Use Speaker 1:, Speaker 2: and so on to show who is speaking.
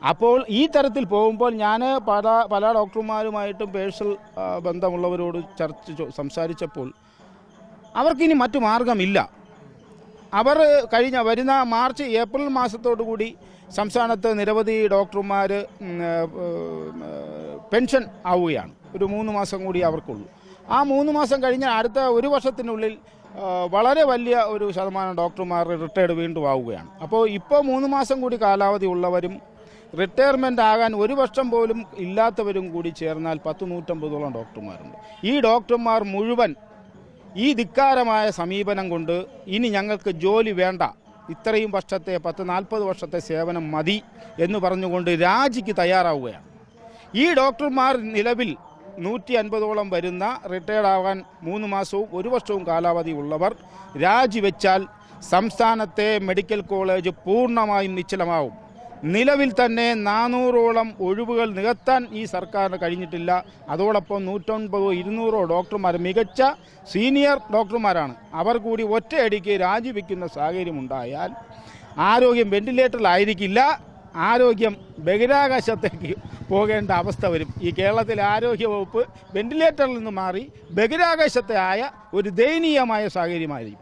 Speaker 1: അപ്പോൾ ഈ തരത്തിൽ പോകുമ്പോൾ ഞാൻ പല ഡോക്ടർമാരുമായിട്ടും പേഴ്സണൽ ബന്ധമുള്ളവരോട് സംസാരിച്ചപ്പോൾ അവർക്കിനി മറ്റു മാർഗമില്ല. അവർ വരുന്ന മാർച്ച് ഏപ്രിൽ മാസത്തോടു കൂടി സംസ്ഥാനത്ത് നിരവധി ഡോക്ടർമാർ പെൻഷൻ ആവുകയാണ്. ഒരു 3 മാസം കൂടി അവർക്കുള്ളൂ. ആ 3 മാസം കഴിഞ്ഞാൽ അടുത്ത ഒരു വർഷത്തിനുള്ളിൽ വളരെ വലിയ ഒരു ശതമാനം ഡോക്ടർമാർ റിട്ടയർഡ് വീണ്ടും ആവുകയാണ്. അപ്പോൾ ഇപ്പോൾ 3 മാസം കൂടി കാലാവധി ഉള്ളവരും റിട്ടയർമെൻ്റ് ആകാൻ ഒരു വർഷം പോലും ഇല്ലാത്തവരും കൂടി ചേർന്നാൽ 150-150 ഡോക്ടർമാരുണ്ട്. ഈ ഡോക്ടർമാർ മുഴുവൻ ഈ ധിക്കാരമായ സമീപനം കൊണ്ട് ഇനി ഞങ്ങൾക്ക് ജോലി വേണ്ട, ഇത്രയും വർഷത്തെ 40 വർഷത്തെ സേവനം മതി എന്ന് പറഞ്ഞുകൊണ്ട് രാജിക്ക് തയ്യാറാവുകയാണ്. ഈ ഡോക്ടർമാർ നിലവിൽ 150ഓളം വരുന്ന റിട്ടയർഡ് ആകാൻ 3 മാസവും 1 വർഷവും കാലാവധി ഉള്ളവർ രാജിവെച്ചാൽ സംസ്ഥാനത്തെ മെഡിക്കൽ കോളേജ് പൂർണ്ണമായും നിശ്ചലമാവും. നിലവിൽ തന്നെ 400ഓളം ഒഴിവുകൾ നികത്താൻ ഈ സർക്കാരിന് കഴിഞ്ഞിട്ടില്ല. അതോടൊപ്പം 150-200 ഡോക്ടർമാർ, മികച്ച സീനിയർ ഡോക്ടർമാരാണ്, അവർ കൂടി ഒറ്റയടിക്ക് രാജിവെക്കുന്ന സാഹചര്യമുണ്ടായാൽ ആരോഗ്യം വെന്റിലേറ്ററിലായിരിക്കില്ല, ആരോഗ്യം ബഹിരാകാശത്തേക്ക് പോകേണ്ട അവസ്ഥ വരും. ഈ കേരളത്തിലെ ആരോഗ്യവകുപ്പ് വെന്റിലേറ്ററിൽ നിന്ന് മാറി ബഹിരാകാശത്തെ ആയ ഒരു ദയനീയമായ സാഹചര്യമായിരിക്കും.